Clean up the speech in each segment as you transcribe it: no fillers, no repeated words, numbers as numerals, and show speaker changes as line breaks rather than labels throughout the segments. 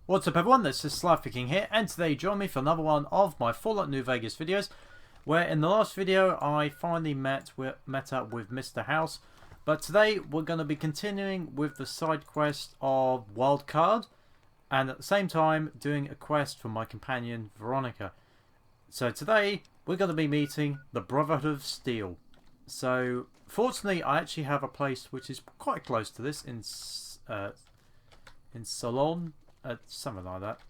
What's up everyone, this is SliferKing here, and today join me for another one of my Fallout New Vegas videos, where in the last video I finally met up with Mr. House, but today we're going to be continuing with the side quest of Wildcard, and at the same time doing a quest for my companion Veronica. So today we're going to be meeting the Brotherhood of Steel. So fortunately I actually have a place which is quite close to this in Salon. Something like that.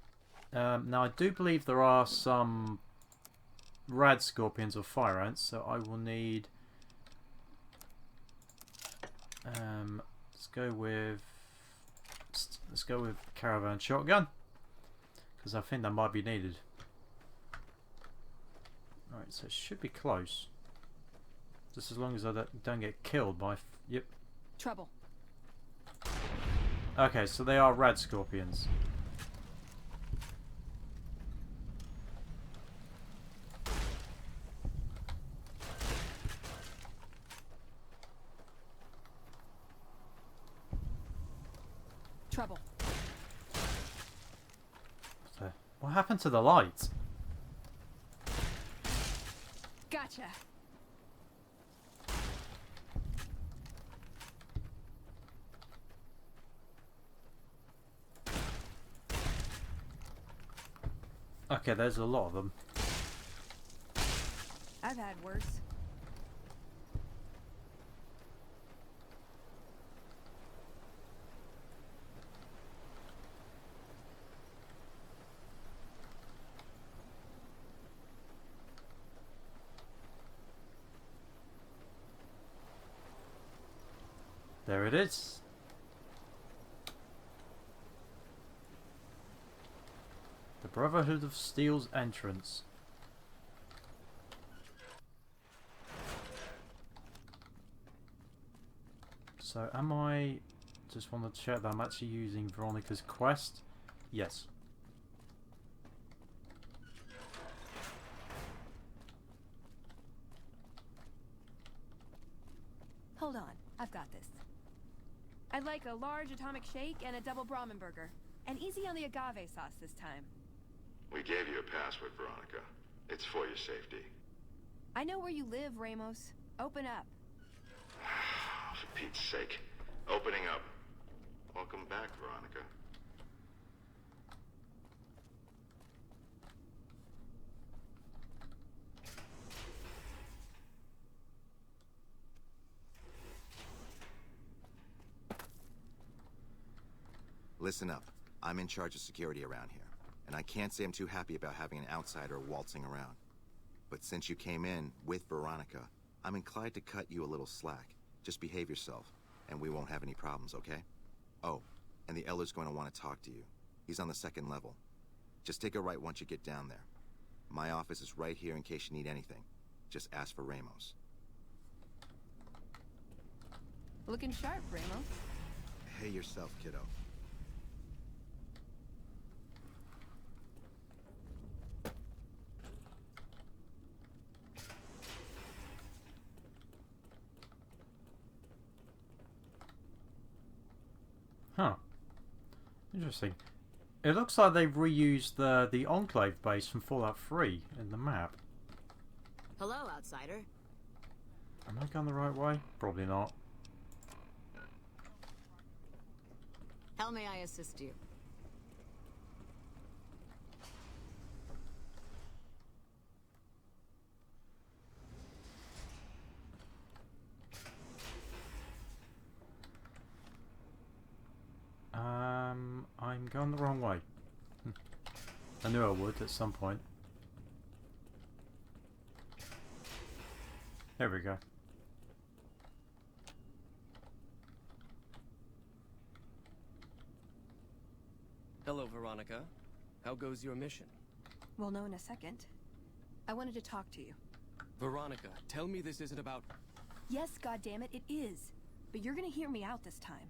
Now I do believe there are some rad scorpions or fire ants, so I will need. Let's go with caravan shotgun because I think that might be needed. All right, so it should be close. Just as long as I don't get killed by. Yep.
Trouble.
Okay, so they are rad scorpions.
Trouble.
So, what happened to the light?
Gotcha.
Okay, there's a lot of them.
I've had worse.
There it is. The Brotherhood of Steel's entrance. So am I... Just want to check that I'm actually using Veronica's quest. Yes.
Hold on, I've got this. I'd like a large atomic shake and a double Brahmin burger. And easy on the agave sauce this time.
We gave you a password, Veronica. It's for your safety.
I know where you live, Ramos. Open up.
For Pete's sake. Opening up. Welcome back, Veronica.
Listen up. I'm in charge of security around here, and I can't say I'm too happy about having an outsider waltzing around. But since you came in with Veronica, I'm inclined to cut you a little slack. Just behave yourself, and we won't have any problems, okay? Oh, and the Elder's going to want to talk to you. He's on the second level. Just take a right once you get down there. My office is right here in case you need anything. Just ask for Ramos.
Looking sharp, Ramos.
Hey yourself, kiddo.
Huh. Interesting. It looks like they've reused the Enclave base from Fallout 3 in the map.
Hello, outsider.
Am I going the right way? Probably not.
How may I assist you?
I'm going the wrong way. I knew I would at some point. There we go.
Hello, Veronica. How goes your mission?
We'll know in a second. I wanted to talk to you.
Veronica, tell me this isn't about...
Yes, goddammit, it is. But you're gonna hear me out this time.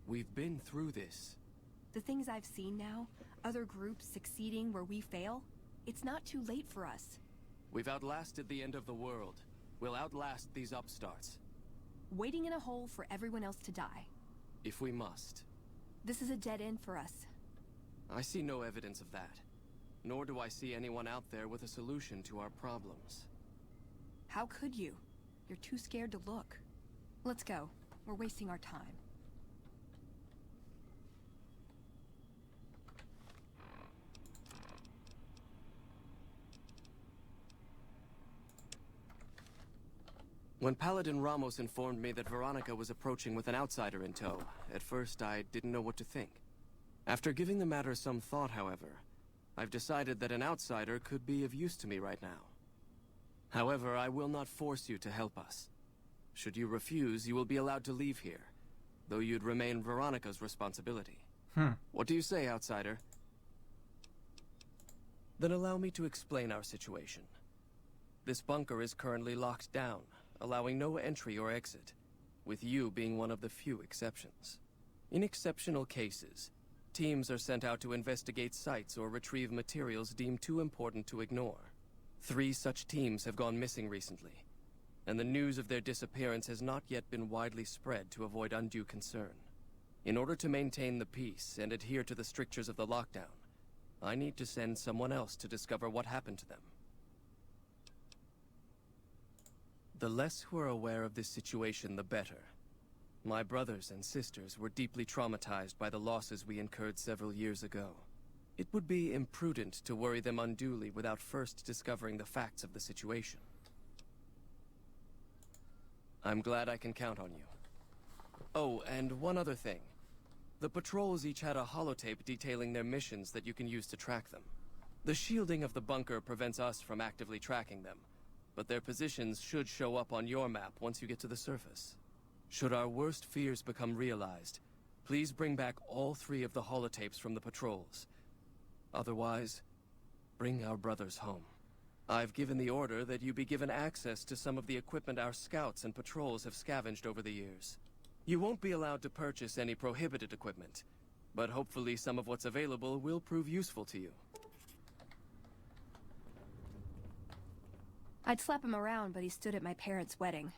We've been through this.
The things I've seen now, other groups succeeding where we fail, it's not too late for us.
We've outlasted the end of the world. We'll outlast these upstarts.
Waiting in a hole for everyone else to die.
If we must.
This is a dead end for us.
I see no evidence of that. Nor do I see anyone out there with a solution to our problems.
How could you? You're too scared to look. Let's go. We're wasting our time.
When Paladin Ramos informed me that Veronica was approaching with an outsider in tow, at first I didn't know what to think. After giving the matter some thought, however, I've decided that an outsider could be of use to me right now. However, I will not force you to help us. Should you refuse, you will be allowed to leave here, though you'd remain Veronica's responsibility. What do you say, outsider? Then allow me to explain our situation. This bunker is currently locked down, allowing no entry or exit, with you being one of the few exceptions. In exceptional cases, teams are sent out to investigate sites or retrieve materials deemed too important to ignore. 3 such teams have gone missing recently, and the news of their disappearance has not yet been widely spread to avoid undue concern. In order to maintain the peace and adhere to the strictures of the lockdown, I need to send someone else to discover what happened to them. The less who are aware of this situation, the better. My brothers and sisters were deeply traumatized by the losses we incurred several years ago. It would be imprudent to worry them unduly without first discovering the facts of the situation. I'm glad I can count on you. Oh, and one other thing. The patrols each had a holotape detailing their missions that you can use to track them. The shielding of the bunker prevents us from actively tracking them, but their positions should show up on your map once you get to the surface. Should our worst fears become realized, please bring back all 3 of the holotapes from the patrols. Otherwise, bring our brothers home. I've given the order that you be given access to some of the equipment our scouts and patrols have scavenged over the years. You won't be allowed to purchase any prohibited equipment, but hopefully some of what's available will prove useful to you.
I'd slap him around, but he stood at my parents' wedding.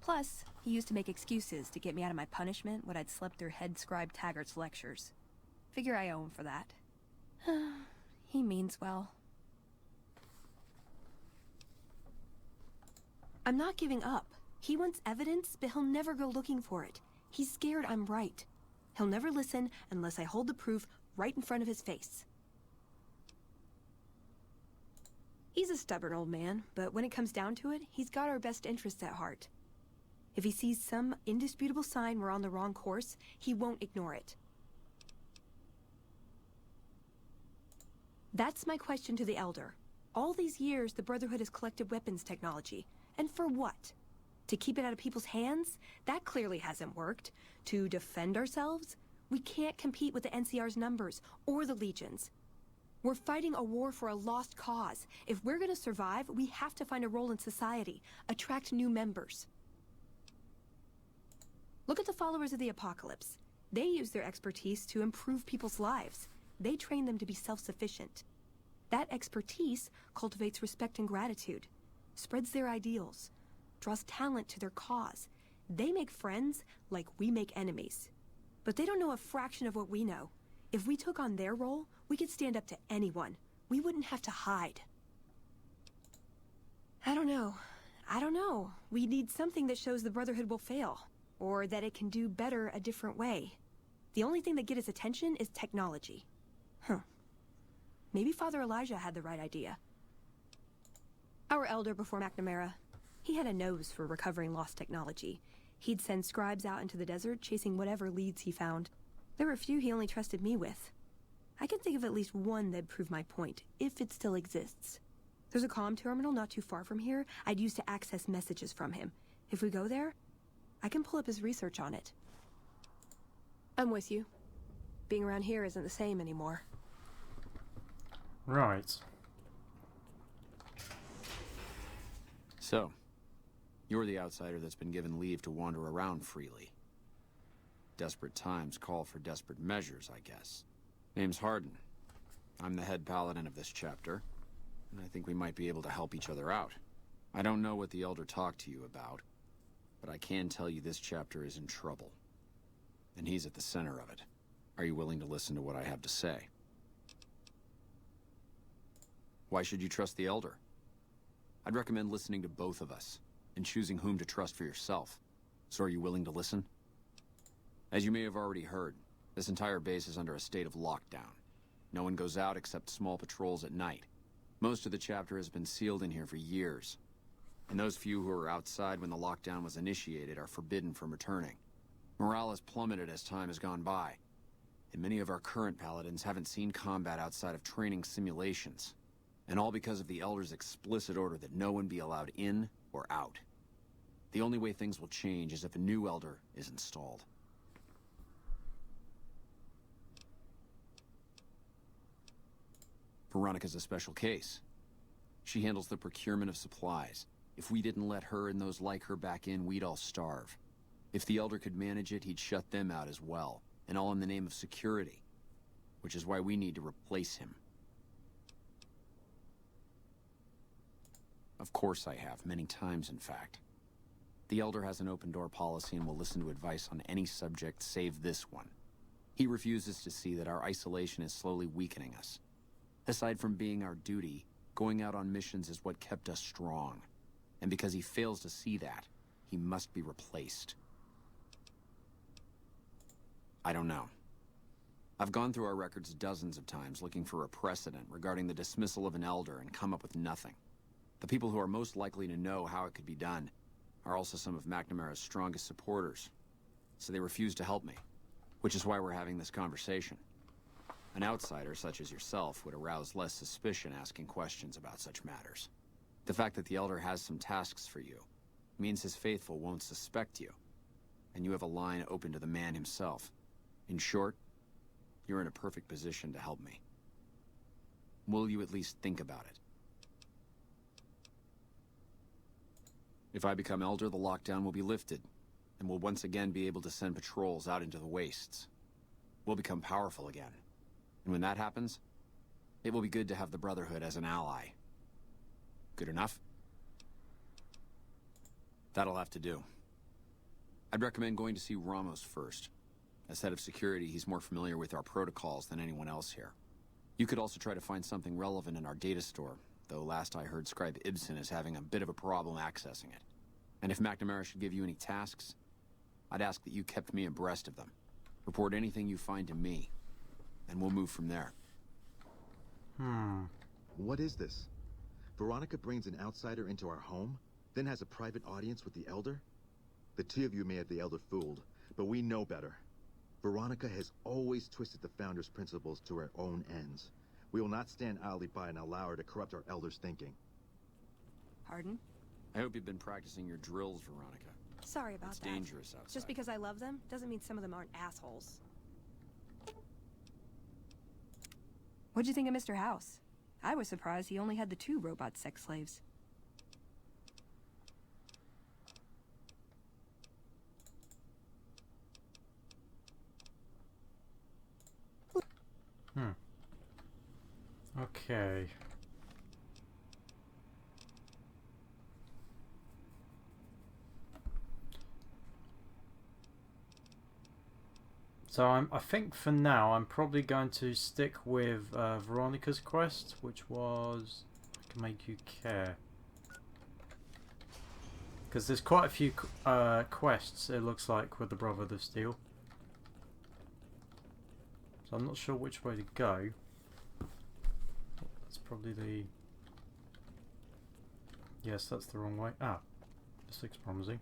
Plus, he used to make excuses to get me out of my punishment when I'd slept through head scribe Taggart's lectures. Figure I owe him for that. He means well. I'm not giving up. He wants evidence, but he'll never go looking for it. He's scared I'm right. He'll never listen unless I hold the proof right in front of his face. He's a stubborn old man, but when it comes down to it, he's got our best interests at heart. If he sees some indisputable sign we're on the wrong course, he won't ignore it. That's my question to the Elder. All these years, the Brotherhood has collected weapons technology. And for what? To keep it out of people's hands? That clearly hasn't worked. To defend ourselves? We can't compete with the NCR's numbers, or the Legion's. We're fighting a war for a lost cause. If we're gonna survive, we have to find a role in society, attract new members. Look at the followers of the Apocalypse. They use their expertise to improve people's lives. They train them to be self-sufficient. That expertise cultivates respect and gratitude, spreads their ideals, draws talent to their cause. They make friends like we make enemies. But they don't know a fraction of what we know. If we took on their role, we could stand up to anyone. We wouldn't have to hide. I don't know. We need something that shows the Brotherhood will fail, or that it can do better a different way. The only thing that gets its attention is technology. Maybe Father Elijah had the right idea. Our elder before McNamara, he had a nose for recovering lost technology. He'd send scribes out into the desert chasing whatever leads he found. There were a few he only trusted me with. I can think of at least one that'd prove my point, if it still exists. There's a comm terminal not too far from here I'd use to access messages from him. If we go there, I can pull up his research on it. I'm with you. Being around here isn't the same anymore.
Right.
So, you're the outsider that's been given leave to wander around freely. Desperate times call for desperate measures, I guess. Name's Hardin. I'm the head paladin of this chapter, and I think we might be able to help each other out. I don't know what the Elder talked to you about, but I can tell you this chapter is in trouble. And he's at the center of it. Are you willing to listen to what I have to say? Why should you trust the Elder? I'd recommend listening to both of us, and choosing whom to trust for yourself. So are you willing to listen? As you may have already heard, this entire base is under a state of lockdown. No one goes out except small patrols at night. Most of the chapter has been sealed in here for years. And those few who were outside when the lockdown was initiated are forbidden from returning. Morale has plummeted as time has gone by. And many of our current paladins haven't seen combat outside of training simulations. And all because of the Elder's explicit order that no one be allowed in or out. The only way things will change is if a new Elder is installed. Veronica's a special case. She handles the procurement of supplies. If we didn't let her and those like her back in, we'd all starve. If the Elder could manage it, he'd shut them out as well. And all in the name of security. Which is why we need to replace him. Of course I have, many times in fact. The Elder has an open-door policy and will listen to advice on any subject save this one. He refuses to see that our isolation is slowly weakening us. Aside from being our duty, going out on missions is what kept us strong. And because he fails to see that, he must be replaced. I don't know. I've gone through our records dozens of times looking for a precedent regarding the dismissal of an Elder and come up with nothing. The people who are most likely to know how it could be done are also some of McNamara's strongest supporters. So they refuse to help me, which is why we're having this conversation. An outsider such as yourself would arouse less suspicion asking questions about such matters. The fact that the Elder has some tasks for you means his faithful won't suspect you, and you have a line open to the man himself. In short, you're in a perfect position to help me. Will you at least think about it? If I become Elder, the lockdown will be lifted, and we'll once again be able to send patrols out into the wastes. We'll become powerful again. And when that happens, it will be good to have the Brotherhood as an ally. Good enough? That'll have to do. I'd recommend going to see Ramos first. As head of security, he's more familiar with our protocols than anyone else here. You could also try to find something relevant in our data store, though last I heard Scribe Ibsen is having a bit of a problem accessing it. And if McNamara should give you any tasks, I'd ask that you kept me abreast of them. Report anything you find to me, and we'll move from there.
What is this? Veronica brings an outsider into our home, then has a private audience with the Elder? The two of you may have the Elder fooled, but we know better. Veronica has always twisted the Founder's principles to her own ends. We will not stand idly by and allow her to corrupt our Elder's thinking.
Pardon?
I hope you've been practicing your drills, Veronica.
Sorry about
It's
that.
dangerous outside.
Just because I love them doesn't mean some of them aren't assholes. What'd you think of Mr. House? I was surprised he only had the 2 robot sex slaves.
Okay. So I think for now I'm probably going to stick with Veronica's quest, which was I can make you care. Because there's quite a few quests, it looks like, with the Brotherhood of Steel. So I'm not sure which way to go. That's probably the... Yes, that's the wrong way. Ah, this looks promising.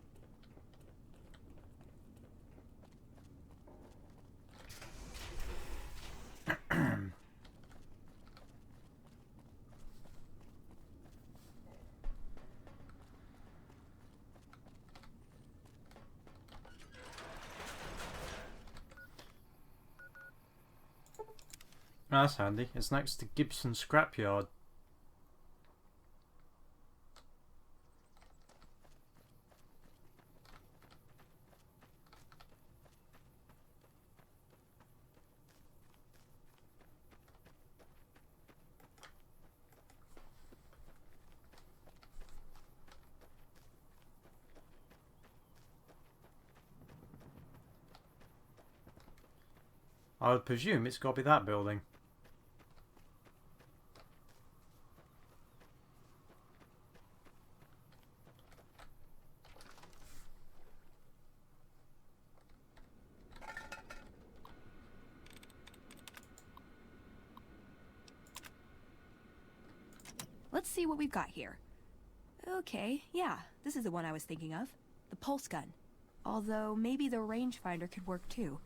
That's handy. It's next to Gibson Scrapyard. I would presume it's got to be that building.
Let's see what we've got here. Okay, yeah, this is the one I was thinking of. The pulse gun. Although, maybe the rangefinder could work too.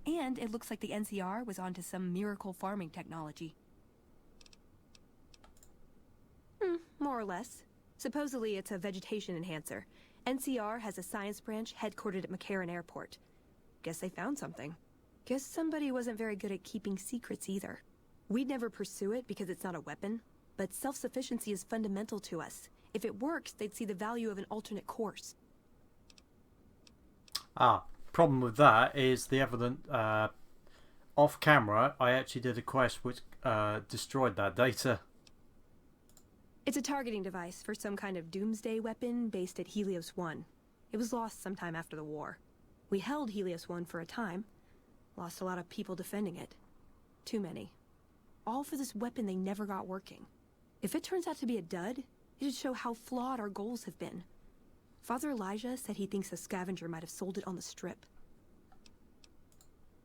And it looks like the NCR was onto some miracle farming technology. More or less. Supposedly it's a vegetation enhancer. NCR has a science branch headquartered at McCarran Airport. Guess they found something. Guess somebody wasn't very good at keeping secrets either. We'd never pursue it because it's not a weapon, but self-sufficiency is fundamental to us. If it works, they'd see the value of an alternate course.
Problem with that is the evident off camera I actually did a quest which destroyed that data.
It's a targeting device for some kind of doomsday weapon based at Helios 1. It was lost sometime after the war. We held Helios 1 for a time. Lost a lot of people defending it. Too many. All for this weapon they never got working. If it turns out to be a dud, it'd show how flawed our goals have been. Father Elijah said he thinks a scavenger might have sold it on the strip.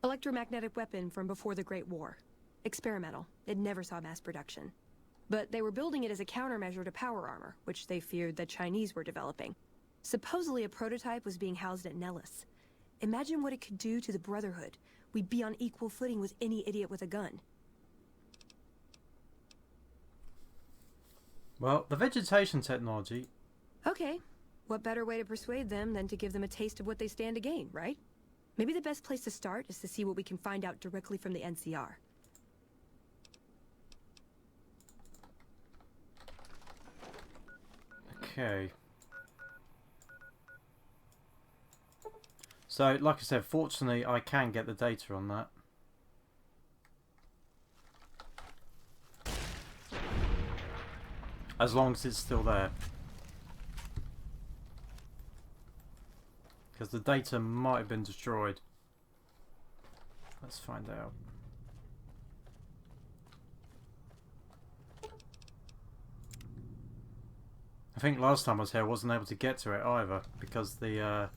Electromagnetic weapon from before the Great War. Experimental. It never saw mass production. But they were building it as a countermeasure to power armor, which they feared the Chinese were developing. Supposedly a prototype was being housed at Nellis. Imagine what it could do to the Brotherhood. We'd be on equal footing with any idiot with a gun.
Well, the vegetation technology...
Okay. What better way to persuade them than to give them a taste of what they stand to gain, right? Maybe the best place to start is to see what we can find out directly from the NCR.
Okay. So, like I said, fortunately I can get the data on that. As long as it's still there. Because the data might have been destroyed. Let's find out. I think last time I was here I wasn't able to get to it either because the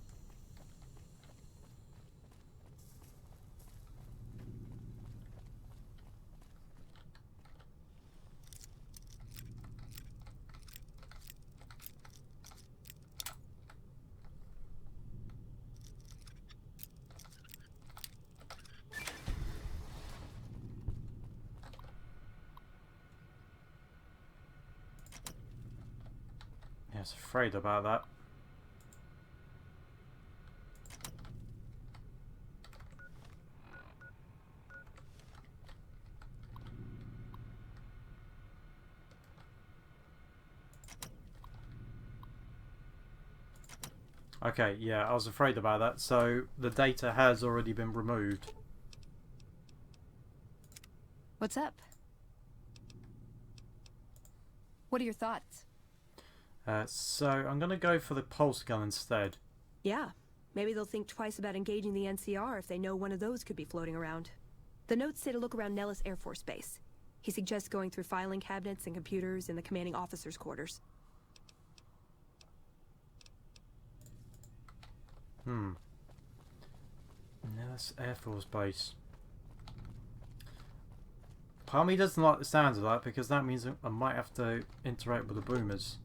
I was afraid about that. Okay, yeah, I was afraid about that. So the data has already been removed.
What's up? What are your thoughts?
So I'm going to go for the pulse gun instead.
Yeah, maybe they'll think twice about engaging the NCR if they know one of those could be floating around. The notes say to look around Nellis Air Force Base. He suggests going through filing cabinets and computers in the commanding officer's quarters.
Nellis Air Force Base. Part of me doesn't like the sounds of that because that means I might have to interact with the boomers.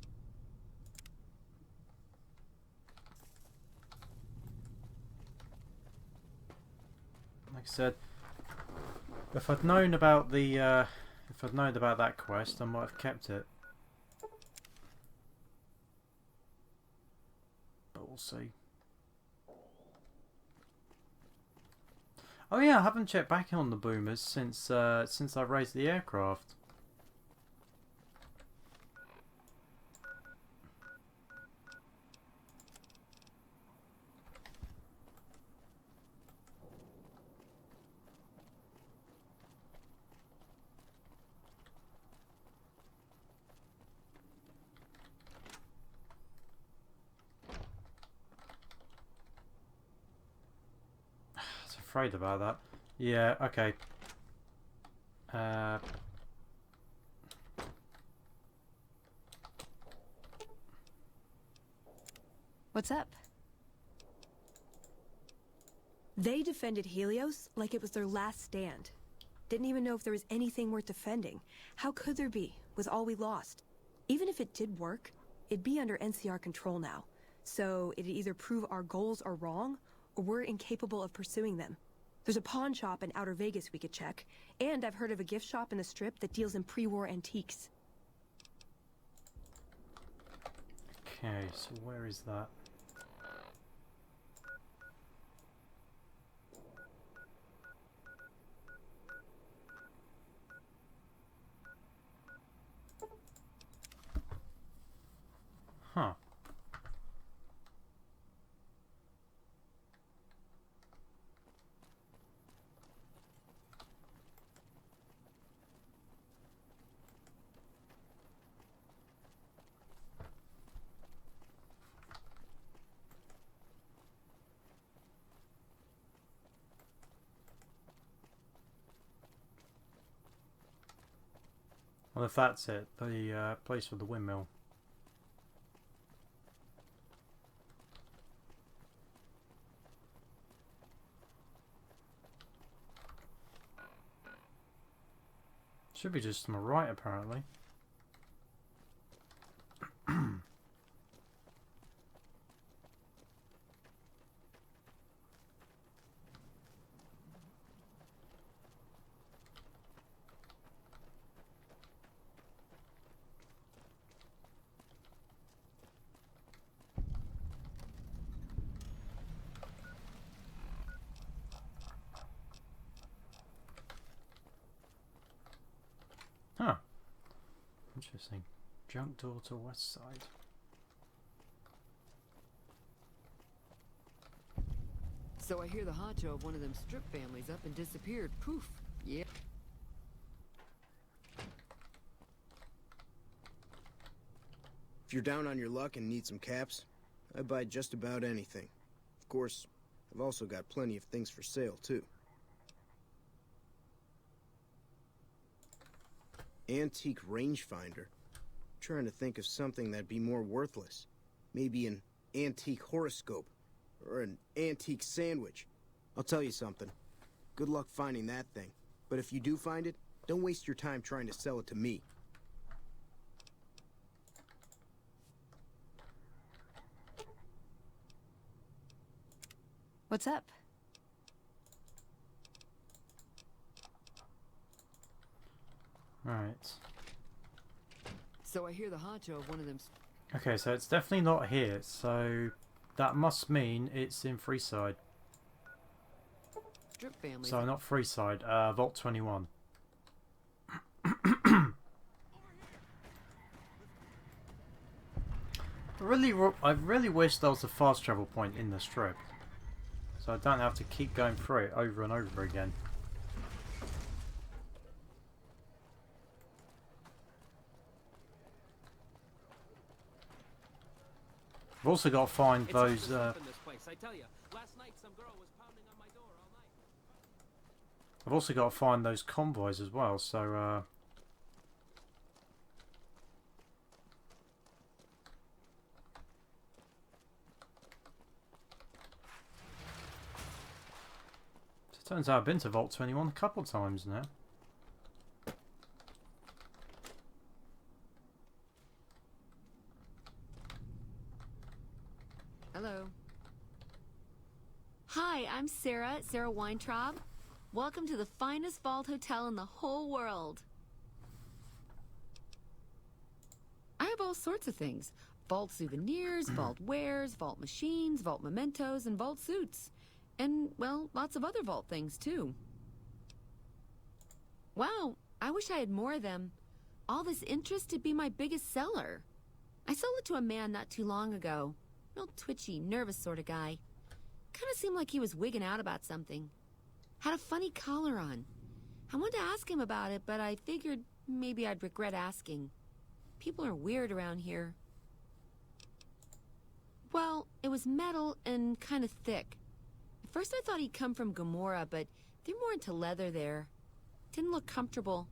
Like I said, if I'd known about the that quest, I might have kept it. But we'll see. Oh yeah, I haven't checked back on the boomers since I raised the aircraft. Afraid about that. Yeah, okay.
What's up? They defended Helios like it was their last stand. Didn't even know if there was anything worth defending. How could there be, with all we lost? Even if it did work, it'd be under NCR control now. So it'd either prove our goals are wrong, or we're incapable of pursuing them. There's a pawn shop in Outer Vegas we could check, and I've heard of a gift shop in the Strip that deals in pre-war antiques.
Okay, so where is that? Huh. Well, if that's it, the place for the windmill. Should be just to my right, apparently. Huh. Interesting. Junk door to west side.
So I hear the honcho of one of them strip families up and disappeared. Poof. Yeah.
If you're down on your luck and need some caps, I buy just about anything. Of course, I've also got plenty of things for sale, too. Antique rangefinder. Trying to think of something that'd be more worthless. Maybe an antique horoscope. Or an antique sandwich. I'll tell you something. Good luck finding that thing. But if you do find it, don't waste your time trying to sell it to me.
What's up?
Right.
So I hear the honcho of one of them.
Okay, so it's definitely not here, so that must mean it's in Freeside.
Strip families.
So not Freeside, Vault 21. I really wish there was a fast travel point in the strip, so I don't have to keep going through it over and over again. I've also got to find those. I've also got to find those convoys as well. So. It turns out I've been to Vault 21 a couple of times now.
Hello.
Hi, I'm Sarah at Sarah Weintraub. Welcome to the finest vault hotel in the whole world.
I have all sorts of things. Vault souvenirs, vault wares, vault machines, vault mementos, and vault suits. And, well, lots of other vault things, too.
Wow, I wish I had more of them. All this interest to be my biggest seller. I sold it to a man not too long ago. Real twitchy, nervous sort of guy. Kind of seemed like he was wigging out about something. Had a funny collar on. I wanted to ask him about it, but I figured maybe I'd regret asking. People are weird around here. Well, it was metal and kind of thick. At first I thought he'd come from Gomorrah, but they're more into leather there. Didn't look comfortable.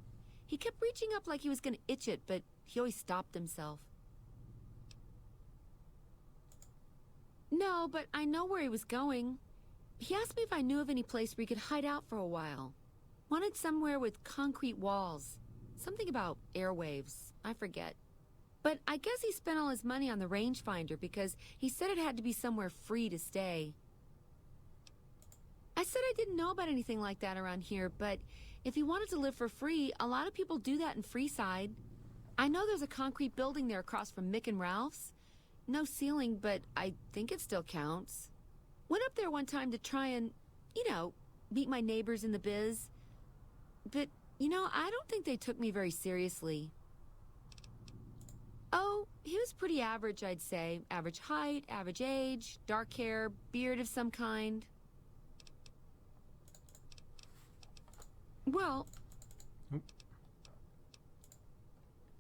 He kept reaching up like he was gonna itch it, but he always stopped himself. No, but I know where he was going. He asked me if I knew of any place where he could hide out for a while. Wanted somewhere with concrete walls. Something about airwaves. I forget.
But I guess he spent all his money on the rangefinder because he said it had to be somewhere free to stay. I said I didn't know about anything like that around here, but if he wanted to live for free, a lot of people do that in Freeside. I know there's a concrete building there across from Mick and Ralph's. No ceiling, but I think it still counts. Went up there one time to try and, you know, meet my neighbors in the biz. But, you know, I don't think they took me very seriously. Oh, he was pretty average, I'd say. Average height, average age, dark hair, beard of some kind. Well...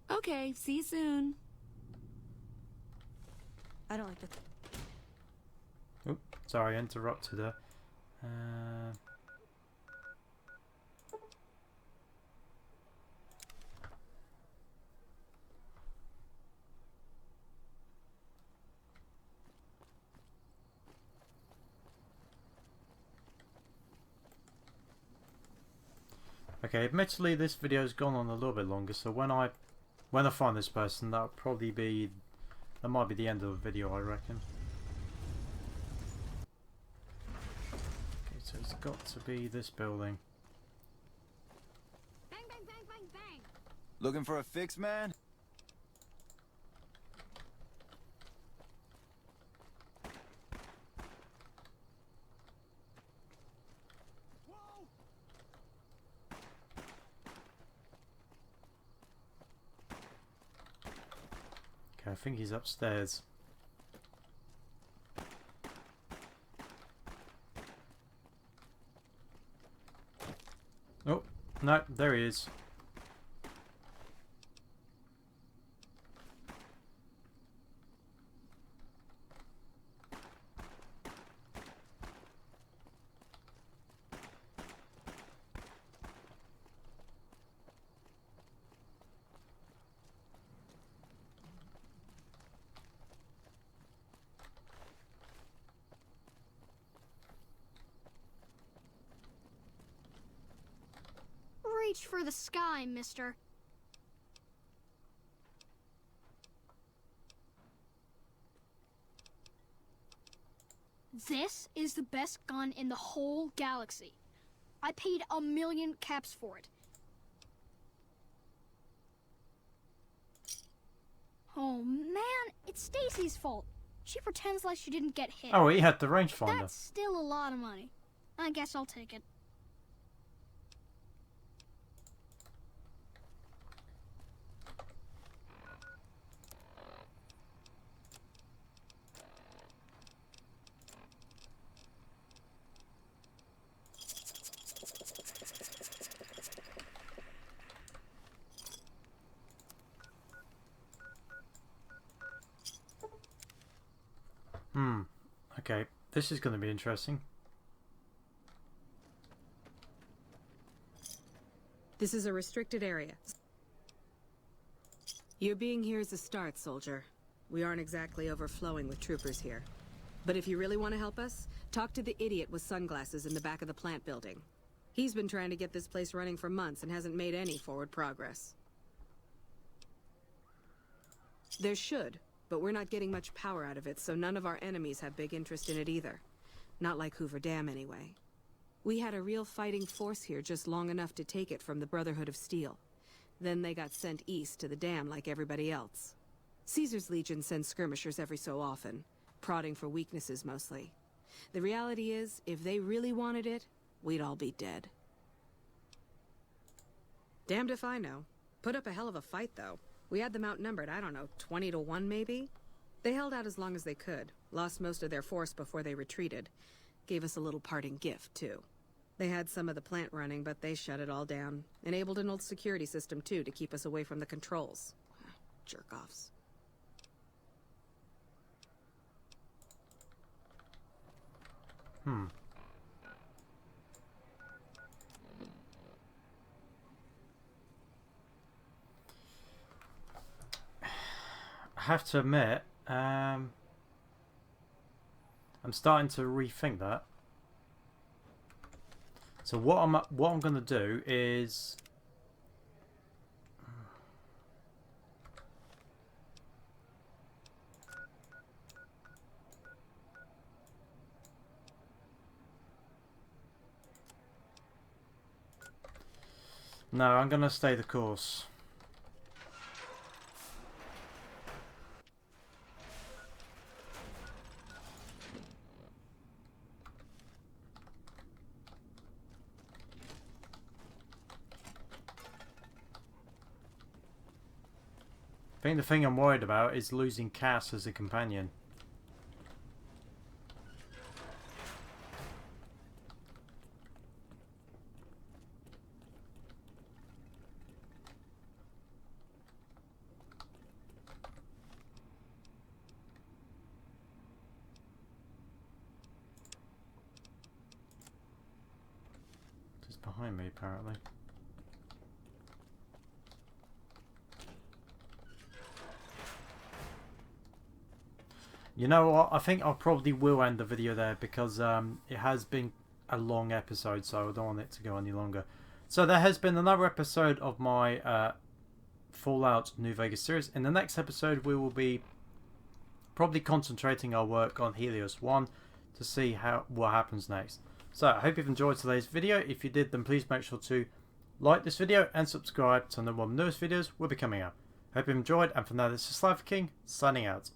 Okay, see you soon.
I don't like to...
Oop, sorry, I interrupted her. Okay, admittedly this video's gone on a little bit longer, so when I find this person, that might be the end of the video, I reckon. Okay, so it's got to be this building.
Bang, bang, bang, bang, bang.
Looking for a fix, man?
Okay, I think he's upstairs. Oh, no, there he is.
Reach for the sky, mister. This is the best gun in the whole galaxy. I paid 1,000,000 caps for it. Oh man, it's Stacy's fault. She pretends like she didn't get hit.
Oh, he had the rangefinder.
That's still a lot of money. I guess I'll take it.
Okay, this is going to be interesting.
This is a restricted area. Your being here is a start, soldier. We aren't exactly overflowing with troopers here. But if you really want to help us, talk to the idiot with sunglasses in the back of the plant building. He's been trying to get this place running for months and hasn't made any forward progress. There should, but we're not getting much power out of it, so none of our enemies have big interest in it either. Not like Hoover Dam, anyway. We had a real fighting force here just long enough to take it from the Brotherhood of Steel. Then they got sent east to the dam like everybody else. Caesar's Legion sends skirmishers every so often, prodding for weaknesses mostly. The reality is, if they really wanted it, we'd all be dead. Damned if I know. Put up a hell of a fight, though. We had them outnumbered, I don't know, 20 to 1 maybe? They held out as long as they could, lost most of their force before they retreated. Gave us a little parting gift, too. They had some of the plant running, but they shut it all down. Enabled an old security system, too, to keep us away from the controls. Jerk-offs.
I have to admit, I'm starting to rethink that. So what I'm going to do is No, I'm going to stay the course. I think the thing I'm worried about is losing Cass as a companion. Just behind me, apparently. You know what? I think I probably will end the video there because it has been a long episode, so I don't want it to go any longer. So there has been another episode of my Fallout New Vegas series. In the next episode, we will be probably concentrating our work on Helios 1 to see what happens next. So I hope you've enjoyed today's video. If you did, then please make sure to like this video and subscribe to know when the newest videos will be coming out. Hope you've enjoyed, and for now, this is SliferKing signing out.